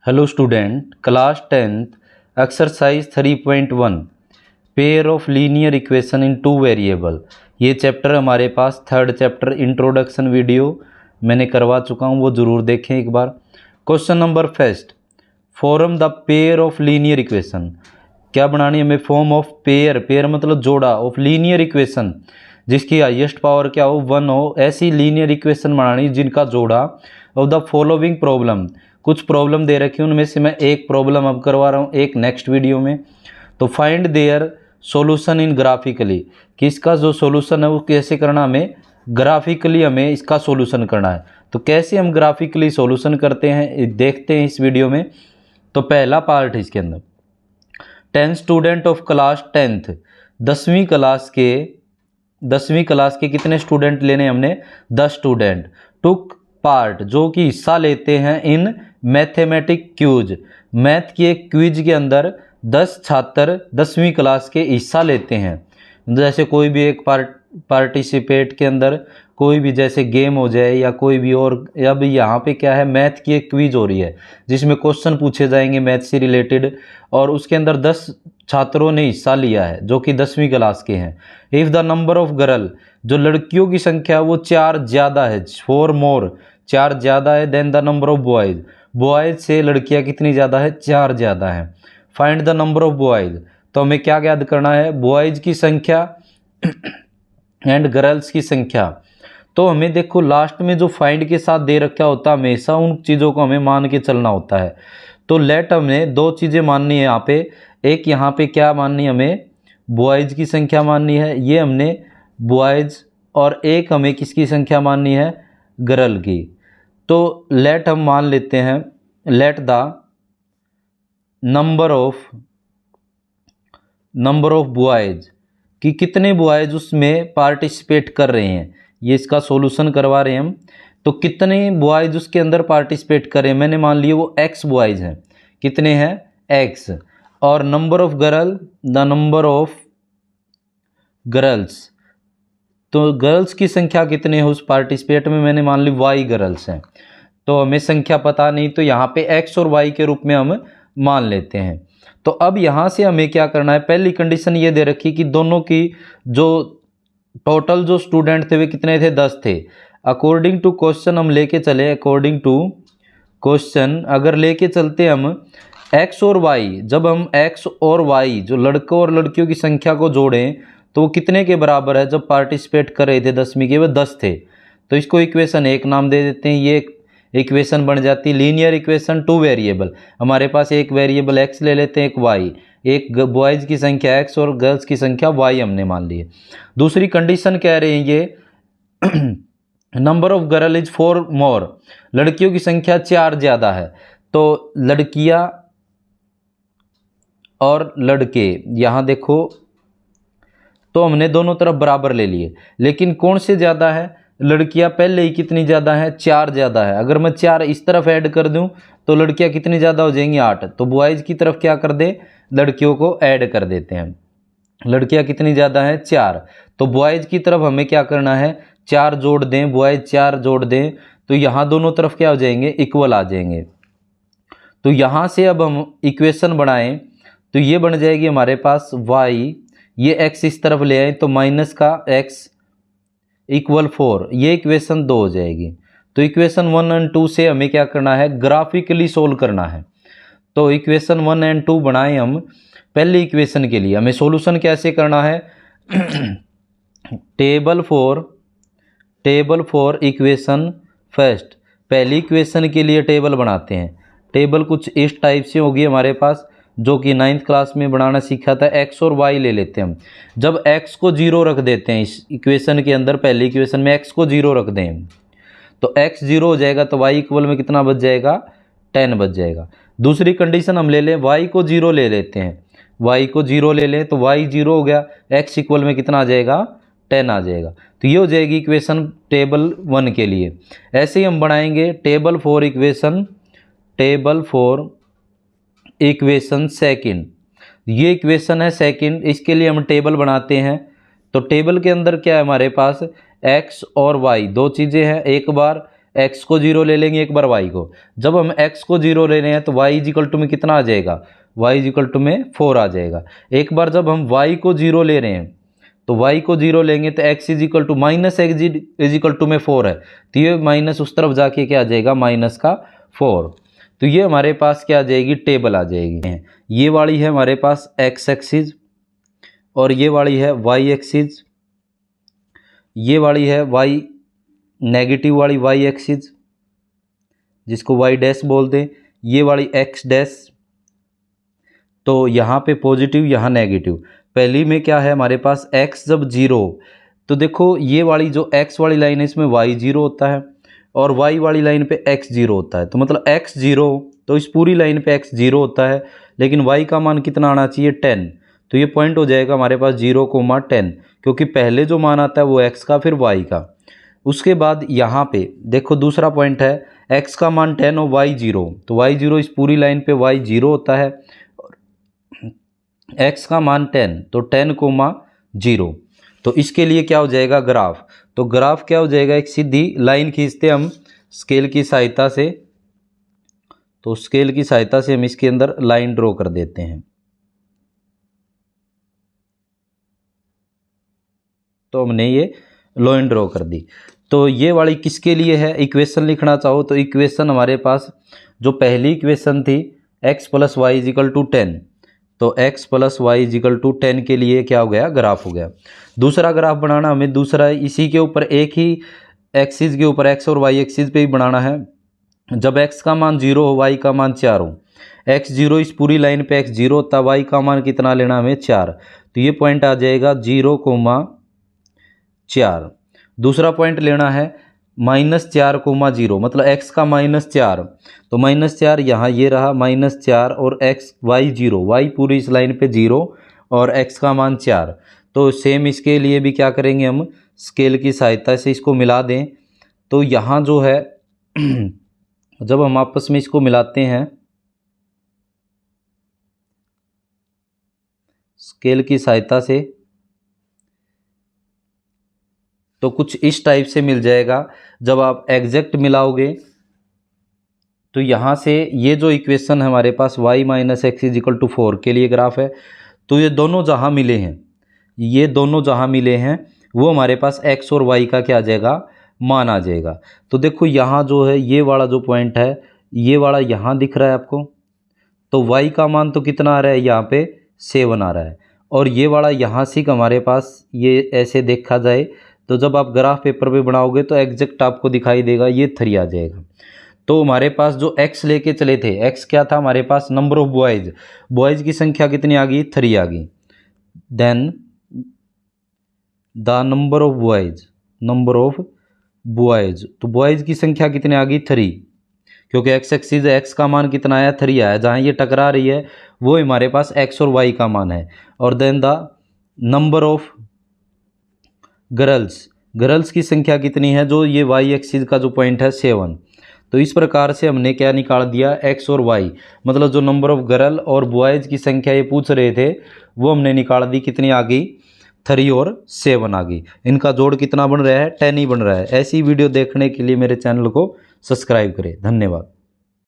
Hello student, class 10th exercise 3.1 pair of linear equation in two variable. ये chapter हमारे पास third chapter introduction video मैंने करवा चुका हूँ, वो ज़रूर देखें एक बार। Question number first, form the pair of linear equation. क्या बनानी है हमें? फॉर्म ऑफ पेयर, पेयर मतलब जोड़ा, ऑफ लीनियर इक्वेशन जिसकी हाईएस्ट पावर क्या हो, 1 हो। ऐसी लीनियर इक्वेशन बनानी जिनका जोड़ा ऑफ द फॉलोइंग प्रॉब्लम। कुछ प्रॉब्लम दे रखी है, उनमें से मैं एक प्रॉब्लम अब करवा रहा हूँ, एक नेक्स्ट वीडियो में। तो find their solution in graphically, कि इसका जो सॉल्यूशन है वो कैसे करना, हमें ग्राफिकली हमें इसका सॉल्यूशन करना है। तो कैसे हम ग्राफिकली सॉल्यूशन करते हैं देखते हैं इस वीडियो में। तो पहला पार्ट इसके अंदर 10 स्टूडेंट ऑफ क्लास 10th, 10वीं क्लास के कितने स्टूडेंट लेने हमने? 10 स्टूडेंट टुक पार्ट, जो कि हिस्सा लेते हैं इन मैथमेटिक क्यूज, मैथ के एक क्विज के अंदर 10 छात्र 10वीं क्लास के हिस्सा लेते हैं। जैसे कोई भी एक पार्टिसिपेट के अंदर कोई भी जैसे गेम हो जाए या कोई भी और, अब यहाँ पे क्या है, मैथ की एक क्विज हो रही है जिसमें क्वेश्चन पूछे जाएंगे मैथ से रिलेटेड, और उसके अंदर 10 छात्रों ने हिस्सा लिया है जो कि 10वीं क्लास के हैं। If the number of girl, जो लड़कियों की संख्या वो 4 ज़्यादा है, 4 मोर, 4 ज़्यादा है than the number of boys, boys से लड़कियां कितनी ज़्यादा है? 4 ज़्यादा है। Find the number of boys, तो हमें क्या याद करना है? बॉयज़ की संख्या एंड गर्ल्स की संख्या। तो हमें देखो लास्ट में जो फाइंड के साथ दे रखा होता है हमेशा उन चीज़ों को हमें मान के चलना होता है। तो लेट हमें 2 चीज़ें माननी है यहाँ पे। एक यहाँ पे क्या माननी है हमें? बॉयज़ की संख्या माननी है, ये हमने बॉयज़, और एक हमें किसकी संख्या माननी है? गर्ल की। तो लेट हम मान लेते हैं, let the number of boys, कि कितने बॉयज़ उसमें पार्टिसिपेट कर रहे हैं, ये इसका सॉल्यूशन करवा रहे हैं हम। तो कितने बॉयज़ उसके अंदर पार्टिसिपेट कर रहे हैं, मैंने मान लिया वो x बॉयज़ हैं। कितने हैं? x। और number of girl, the number of girls, तो गर्ल्स की संख्या कितने है उस पार्टिसिपेट में, मैंने मान ली y गर्ल्स हैं। तो हमें संख्या पता नहीं, तो यहाँ पे x और y के रूप में हम मान लेते हैं। तो अब यहाँ से हमें क्या करना है? पहली कंडीशन ये दे रखी कि दोनों की जो टोटल जो स्टूडेंट थे वे कितने थे? 10 थे। अकॉर्डिंग टू क्वेश्चन हम लेके चले, अकॉर्डिंग टू क्वेश्चन अगर लेके चलते हम x और y, जब हम x और y जो लड़कों और लड़कियों की संख्या को जोड़ें तो वो कितने के बराबर है? जब पार्टिसिपेट कर रहे थे 10वीं के, वे 10 थे। तो इसको इक्वेशन 1 नाम दे देते हैं। ये इक्वेशन बन जाती है लीनियर इक्वेशन टू वेरिएबल। हमारे पास एक वेरिएबल x ले लेते हैं, एक y, एक बॉयज़ की संख्या x और गर्ल्स की संख्या y हमने मान ली है। दूसरी कंडीशन कह रहे हैं ये नंबर ऑफ गर्ल इज 4 मोर, लड़कियों की संख्या 4 ज़्यादा है। तो लड़कियां और लड़के, यहाँ देखो, तो हमने दोनों तरफ बराबर ले लिए, लेकिन कौन से ज़्यादा है? लड़कियां पहले ही कितनी ज़्यादा है? 4 ज़्यादा है। अगर मैं 4 इस तरफ ऐड कर दूं तो लड़कियां कितनी ज़्यादा हो जाएंगी? 8। तो बॉयज़ की तरफ क्या कर दे? लड़कियों को ऐड कर देते हैं। लड़कियां कितनी ज़्यादा है? 4। तो बॉयज़ की तरफ हमें क्या करना है? 4 जोड़ दें, बॉयज़ 4 जोड़ दें, तो यहाँ दोनों तरफ क्या हो जाएंगे? इक्वल आ जाएंगे। तो यहाँ से अब हम इक्वेशन बनाएं तो ये बन जाएगी हमारे पास y, ये x इस तरफ ले आए तो माइनस का x इक्वल 4, ये इक्वेशन 2 हो जाएगी। तो इक्वेशन 1 और 2 से हमें क्या करना है? ग्राफिकली सोल्व करना है। तो इक्वेशन 1 और 2 बनाएं हम। पहली इक्वेशन के लिए हमें सॉल्यूशन कैसे करना है? टेबल फॉर इक्वेशन फर्स्ट, पहली इक्वेशन के लिए टेबल बनाते हैं। टेबल कुछ इस टाइप से होगी हमारे पास, जो कि 9th क्लास में बनाना सीखा था। x और y ले लेते हैं हम। जब x को 0 रख देते हैं इस इक्वेशन के अंदर, पहली इक्वेशन में x को 0 रख दें तो x 0 हो जाएगा, तो y इक्वल में कितना बच जाएगा? 10 बच जाएगा। दूसरी कंडीशन हम ले लें, y को 0 ले लेते हैं, y को 0 ले लें तो y 0 हो गया, x इक्वल में कितना आ जाएगा? 10 आ जाएगा। तो ये हो जाएगी इक्वेशन टेबल 1 के लिए। ऐसे ही हम बनाएंगे टेबल फॉर इक्वेशन सेकंड, ये इक्वेशन है सेकंड, इसके लिए हम टेबल बनाते हैं। तो टेबल के अंदर क्या है हमारे पास? x और y दो चीज़ें हैं। एक बार x को 0 ले लेंगे, एक बार y को। जब हम x को 0 ले रहे हैं तो y इजिकल टू में कितना आ जाएगा, y इजिकल टू में 4 आ जाएगा। एक बार जब हम y को 0 ले रहे हैं तो y को 0 लेंगे तो x equal to minus x equal to में 4 है, तो ये माइनस उस तरफ जाके क्या आ जाएगा, माइनस का 4। तो ये हमारे पास क्या आ जाएगी, टेबल आ जाएगी। ये वाली है हमारे पास x एक्सिस और ये वाली है y एक्सिस, ये वाली है y नेगेटिव वाली y एक्सिस जिसको y डैश बोलते हैं, ये वाली x डैश। तो यहाँ पे पॉजिटिव यहाँ नेगेटिव। पहली में क्या है हमारे पास x जब 0, तो देखो ये वाली जो x वाली लाइन है इसमें y 0 होता है और y वाली लाइन पे x 0 होता है। तो मतलब x 0, तो इस पूरी लाइन पे x 0 होता है, लेकिन y का मान कितना आना चाहिए, 10। तो ये पॉइंट हो जाएगा हमारे पास 0,10, क्योंकि पहले जो मान आता है वो x का फिर y का। उसके बाद यहाँ पे देखो दूसरा पॉइंट है x का मान 10 और y 0, तो y 0 इस पूरी लाइन पे y 0 होता है, x का मान 10 तो 10,0। तो इसके लिए क्या हो जाएगा, ग्राफ। तो ग्राफ क्या हो जाएगा, एक सीधी लाइन खींचते हम स्केल की सहायता से। तो स्केल की सहायता से हम इसके अंदर लाइन ड्रॉ कर देते हैं। तो हमने ये लाइन ड्रॉ कर दी। तो ये वाली किसके लिए है, इक्वेशन लिखना चाहो तो इक्वेशन हमारे पास जो पहली इक्वेशन थी x plus y equal to 10, तो x plus y equal to 10 के लिए क्या हो गया, ग्राफ हो गया। दूसरा ग्राफ बनाना हमें दूसरा इसी के ऊपर एक ही एक्सिस के ऊपर x और y एक्सिस पे ही बनाना है। जब x का मान 0 हो, y का मान 4 हो, x 0 इस पूरी लाइन पे x 0 होता है, y का मान कितना लेना हमें 4, तो ये पॉइंट आ जाएगा 0,4। दूसरा पॉइंट लेना है -4,0, मतलब x का -4, तो -4 यहाँ ये रहा -4 और x y 0, y पूरी इस लाइन पे 0 और x का मान 4। तो सेम इसके लिए भी क्या करेंगे, हम स्केल की सहायता से इसको मिला दें। तो यहाँ जो है जब हम आपस में इसको मिलाते हैं स्केल की सहायता से तो कुछ इस टाइप से मिल जाएगा। जब आप एग्जैक्ट मिलाओगे तो यहाँ से ये जो इक्वेशन है हमारे पास y minus x equal to 4 के लिए ग्राफ है, तो ये दोनों जहाँ मिले हैं, ये दोनों जहाँ मिले हैं वो हमारे पास x और y का क्या आ जाएगा, मान आ जाएगा। तो देखो यहाँ जो है ये वाला जो पॉइंट है, ये वाला यहाँ दिख रहा है आपको, तो y का मान तो कितना आ रहा है, यहाँ पे 7 आ रहा है, और ये वाला यहाँ से हमारे पास ये ऐसे देखा जाए तो जब आप ग्राफ पेपर पे बनाओगे तो एग्जैक्ट आपको दिखाई देगा, ये 3 आ जाएगा। तो हमारे पास जो x लेके चले थे, x क्या था हमारे पास, नंबर ऑफ बॉयज़, बॉयज़ की संख्या कितनी आ गई, 3 आ गई। Then the number of boys, number of boys, तो बॉयज़ की संख्या कितनी आ गई, 3, क्योंकि x एक्सिस x का मान कितना आया, 3 आया। जहाँ ये टकरा रही है वो हमारे पास x और y का मान है। और then the number of girls, girls की संख्या कितनी है, जो ये y एक्सिस का जो पॉइंट है 7। तो इस प्रकार से हमने क्या निकाल दिया, x और y, मतलब जो नंबर ऑफ गर्ल और बॉयज़ की संख्या ये पूछ रहे थे वो हमने निकाल दी, कितनी आ गई, 3 और 7 आ गई। इनका जोड़ कितना बन रहा है, 10 ही बन रहा है। ऐसी वीडियो देखने के लिए मेरे चैनल को सब्सक्राइब करें। धन्यवाद।